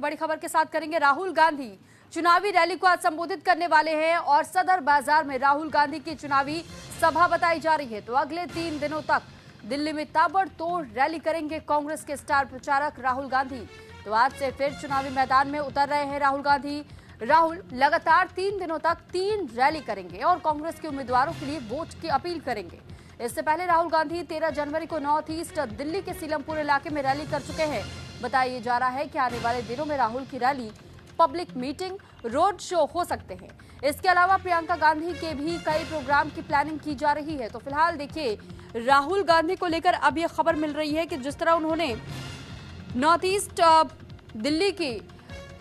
बड़ी खबर के साथ करेंगे। राहुल गांधी चुनावी रैली को आज संबोधित करने वाले हैं और सदर बाजार में राहुल गांधी की चुनावी सभा बताई जा रही है। तो अगले 3 दिनों तक दिल्ली में ताबड़तोड़ रैली करेंगे कांग्रेस के स्टार प्रचारक राहुल गांधी। तो आज से फिर चुनावी मैदान में उतर रहे हैं राहुल गांधी। राहुल लगातार 3 दिनों तक 3 रैली करेंगे और कांग्रेस के उम्मीदवारों के लिए वोट की अपील करेंगे। इससे पहले राहुल गांधी 13 जनवरी को नॉर्थ ईस्ट दिल्ली के सीलमपुर इलाके में रैली कर चुके हैं। बताया जा रहा है कि आने वाले दिनों में राहुल की rally, public meeting, road show हो सकते हैं। इसके अलावा प्रियंका गांधी के भी कई प्रोग्राम की प्लानिंग की जा रही है। तो फिलहाल देखिए, राहुल गांधी को लेकर अब यह खबर मिल रही है कि जिस तरह उन्होंने नॉर्थ ईस्ट दिल्ली की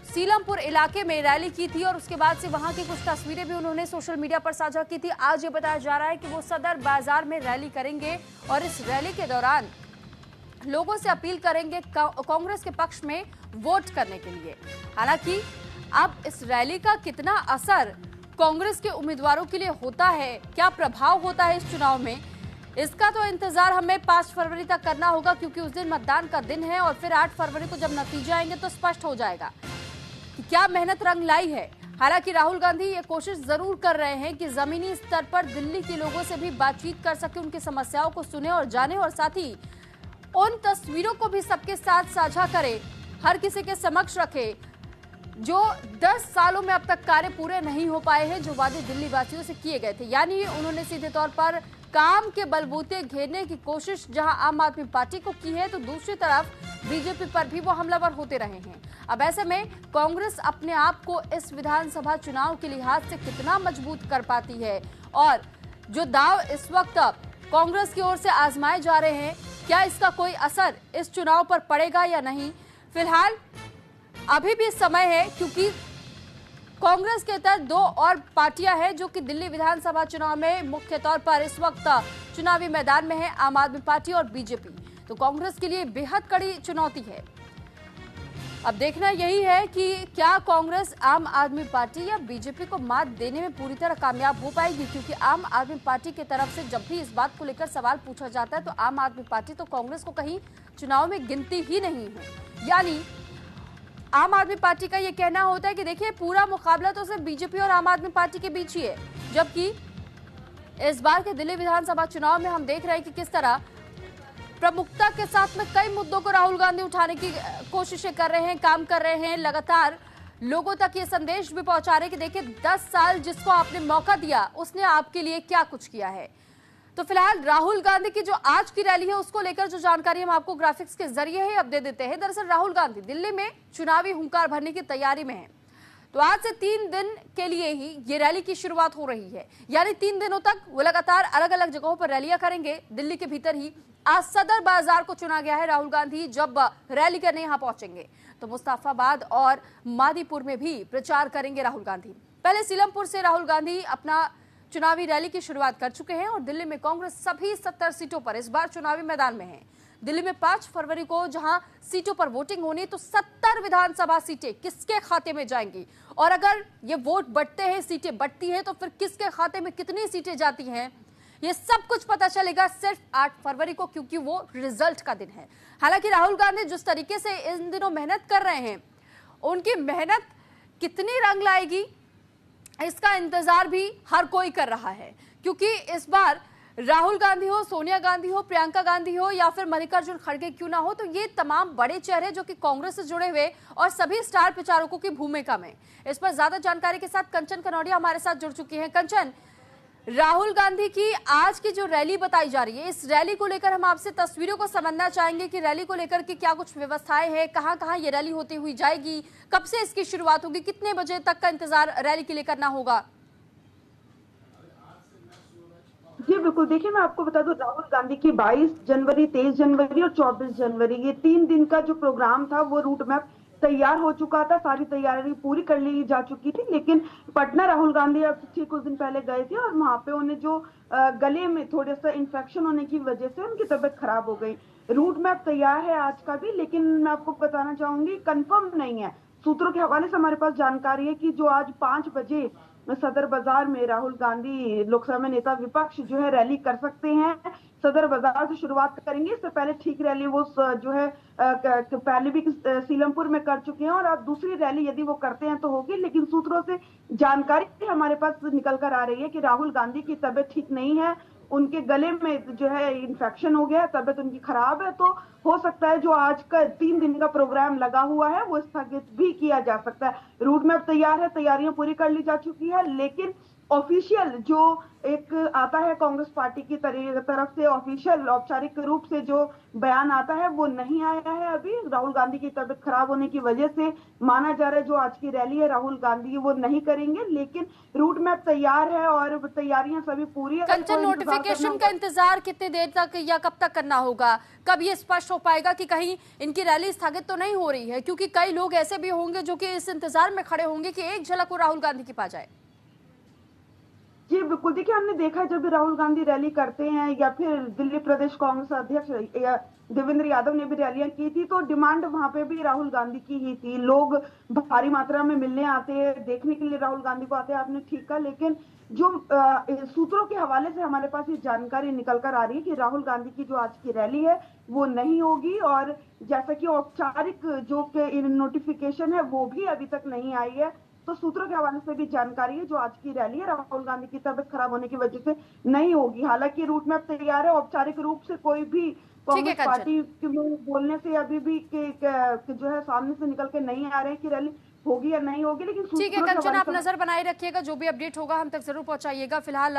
सीलमपुर इलाके में रैली की थी और उसके बाद से वहां की कुछ तस्वीरें भी उन्होंने सोशल मीडिया पर साझा की थी। आज ये बताया जा रहा है कि वो सदर बाजार में रैली करेंगे और इस रैली के दौरान लोगों से अपील करेंगे कांग्रेस के पक्ष में वोट करने के लिए। हालांकि अब इस रैली का कितना असर कांग्रेस के उम्मीदवारों के लिए होता है, क्या प्रभाव होता है इस चुनाव में, इसका तो इंतजार हमें 5 फरवरी तक करना होगा, क्योंकि उस दिन मतदान का दिन है और फिर 8 फरवरी को जब नतीजे आएंगे तो स्पष्ट हो जाएगा कि क्या मेहनत रंग लाई है। हालांकि राहुल गांधी ये कोशिश जरूर कर रहे हैं कि जमीनी स्तर पर दिल्ली के लोगों से भी बातचीत कर सके, उनकी समस्याओं को सुने और जाने, और साथ ही उन तस्वीरों को भी सबके साथ साझा करे, हर किसी के समक्ष रखे जो 10 सालों में अब तक कार्य पूरे नहीं हो पाए हैं जो वादे दिल्ली वासियों से किए गए थे। यानी उन्होंने सीधे तौर पर काम के बलबूते घेरने की कोशिश जहां आम आदमी पार्टी को की है, तो दूसरी तरफ बीजेपी पर भी वो हमलावर होते रहे हैं। अब ऐसे में कांग्रेस अपने आप को इस विधानसभा चुनाव के लिहाज से कितना मजबूत कर पाती है और जो दाव इस वक्त कांग्रेस की ओर से आजमाए जा रहे हैं, क्या इसका कोई असर इस चुनाव पर पड़ेगा या नहीं, फिलहाल अभी भी समय है, क्योंकि कांग्रेस के तहत 2 और पार्टियां हैं जो कि दिल्ली विधानसभा चुनाव में मुख्य तौर पर इस वक्त चुनावी मैदान में है, आम आदमी पार्टी और बीजेपी। तो कांग्रेस के लिए बेहद कड़ी चुनौती है। अब देखना यही है कि क्या कांग्रेस आम आदमी पार्टी या बीजेपी को मात देने में पूरी तरह कामयाब हो पाएगी, क्योंकि आम आदमी पार्टी की तरफ से जब भी इस बात को लेकर सवाल पूछा जाता है तो आम आदमी पार्टी तो कांग्रेस को कहीं चुनाव में गिनती ही नहीं है। यानी आम आदमी पार्टी का ये कहना होता है कि देखिए, पूरा मुकाबला तो सिर्फ बीजेपी और आम आदमी पार्टी के बीच ही है, जबकि इस बार के दिल्ली विधानसभा चुनाव में हम देख रहे हैं कि किस तरह प्रमुखता के साथ में कई मुद्दों को राहुल गांधी उठाने की कोशिशें कर रहे हैं, काम कर रहे हैं, लगातार लोगों तक ये संदेश भी पहुंचा रहे हैं कि देखिए, 10 साल जिसको आपने मौका दिया उसने आपके लिए क्या कुछ किया है। तो फिलहाल राहुल गांधी की जो आज की रैली है उसको लेकर जो जानकारी हम आपको ग्राफिक्स के जरिए ही अब दे देते हैं। दरअसल राहुल गांधी दिल्ली में चुनावी हुंकार भरने की तैयारी में है। तो आज से 3 दिन के लिए ही ये रैली की शुरुआत हो रही है, यानी 3 दिनों तक वो लगातार अलग अलग जगहों पर रैलियां करेंगे। दिल्ली के भीतर ही आज सदर बाजार को चुना गया है। राहुल गांधी जब रैली करने यहां पहुंचेंगे तो मुस्तफाबाद और मादीपुर में भी प्रचार करेंगे राहुल गांधी। पहले सीलमपुर से राहुल गांधी अपना चुनावी रैली की शुरुआत कर चुके हैं और दिल्ली में कांग्रेस सभी 70 सीटों पर इस बार चुनावी मैदान में है। दिल्ली में 5 फरवरी को जहां सीटों पर वोटिंग होनी, तो 70 विधानसभा सीटें किसके खाते में जाएंगी, और अगर ये वोट बढ़ते हैं, सीटें बढ़ती हैं, तो फिर किसके खाते में कितनी सीटें जाती हैं, ये सब कुछ पता चलेगा सिर्फ 8 फरवरी को, क्योंकि वो रिजल्ट का दिन है। हालांकि राहुल गांधी जिस तरीके से इन दिनों मेहनत कर रहे हैं, उनकी मेहनत कितनी रंग लाएगी इसका इंतजार भी हर कोई कर रहा है, क्योंकि इस बार राहुल गांधी हो, सोनिया गांधी हो, प्रियंका गांधी हो या फिर मल्लिकार्जुन खड़गे क्यों ना हो, तो ये तमाम बड़े चेहरे जो कि कांग्रेस से जुड़े हुए और सभी स्टार प्रचारकों की भूमिका में। इस पर ज्यादा जानकारी के साथ कंचन कनौडिया हमारे साथ जुड़ चुकी हैं। कंचन, राहुल गांधी की आज की जो रैली बताई जा रही है, इस रैली को लेकर हम आपसे तस्वीरों को समझना चाहेंगे कि रैली को लेकर के क्या कुछ व्यवस्थाएं हैं, कहां कहां ये रैली होती हुई जाएगी, कब से इसकी शुरुआत होगी, कितने बजे तक का इंतजार रैली के लिए करना होगा? जी बिल्कुल, देखिए मैं आपको बता दूं, राहुल गांधी की 22 जनवरी, 23 जनवरी और 24 जनवरी ये 3 दिन का जो प्रोग्राम था वो रूट मैप तैयार हो चुका था, सारी तैयारी पूरी कर ली जा चुकी थी। लेकिन पटना राहुल गांधी अब ठीक कुछ दिन पहले गए थे और वहां पे उन्हें जो गले में थोड़ा सा इन्फेक्शन होने की वजह से उनकी तबीयत खराब हो गई। रूट मैप तैयार है आज का भी, लेकिन मैं आपको बताना चाहूंगी कंफर्म नहीं है। सूत्रों के हवाले से हमारे पास जानकारी है कि जो आज 5 बजे सदर बाजार में राहुल गांधी लोकसभा नेता विपक्ष जो है रैली कर सकते हैं। सदर बाजार से शुरुआत करेंगे। इससे पहले ठीक रैली वो जो है पहले भी सीलमपुर में कर चुके हैं और अब दूसरी रैली यदि वो करते हैं तो होगी। लेकिन सूत्रों से जानकारी हमारे पास निकल कर आ रही है कि राहुल गांधी की तबीयत ठीक नहीं है, उनके गले में जो है इन्फेक्शन हो गया है, तबीयत उनकी खराब है। तो हो सकता है जो आज का 3 दिन का प्रोग्राम लगा हुआ है वो स्थगित भी किया जा सकता है। रूट मैप तैयार है, तैयारियां पूरी कर ली जा चुकी है, लेकिन ऑफिशियल जो एक आता है कांग्रेस पार्टी की तरफ से ऑफिशियल औपचारिक रूप से जो बयान आता है वो नहीं आया है अभी। राहुल गांधी की तबीयत खराब होने की वजह से माना जा रहा है जो आज की रैली है राहुल गांधी वो नहीं करेंगे, लेकिन रूट मैप तैयार है और तैयारियां सभी पूरी है। कंचन, नोटिफिकेशन का इंतजार कितनी देर तक या कब तक करना होगा? कब ये स्पष्ट हो पाएगा कि कहीं इनकी रैली स्थगित तो नहीं हो रही है? क्योंकि कई लोग ऐसे भी होंगे जो कि इस इंतजार में खड़े होंगे कि एक झलक वो राहुल गांधी की पा जाए। जी बिल्कुल, देखिए हमने देखा जब भी राहुल गांधी रैली करते हैं या फिर दिल्ली प्रदेश कांग्रेस अध्यक्ष या देवेंद्र यादव ने भी रैलियां की थी तो डिमांड वहां पे भी राहुल गांधी की ही थी। लोग भारी मात्रा में मिलने आते हैं, देखने के लिए राहुल गांधी को आते हैं, आपने ठीक कहा। लेकिन जो सूत्रों के हवाले से हमारे पास ये जानकारी निकल कर आ रही है कि राहुल गांधी की जो आज की रैली है वो नहीं होगी। और जैसा कि औपचारिक जो नोटिफिकेशन है वो भी अभी तक नहीं आई है। तो सूत्रों के हवाले से भी जानकारी है जो आज की रैली है राहुल गांधी की तबीयत खराब होने की वजह से नहीं होगी। हालांकि रूट मैप तैयार है, औपचारिक रूप से कोई भी कांग्रेस पार्टी के बोलने से अभी भी जो है सामने से निकल के नहीं आ रहे कि रैली होगी या नहीं होगी। लेकिन ठीक है कंचन, आप नजर बनाए रखिएगा, जो भी अपडेट होगा हम तक जरूर पहुंचाइएगा। फिलहाल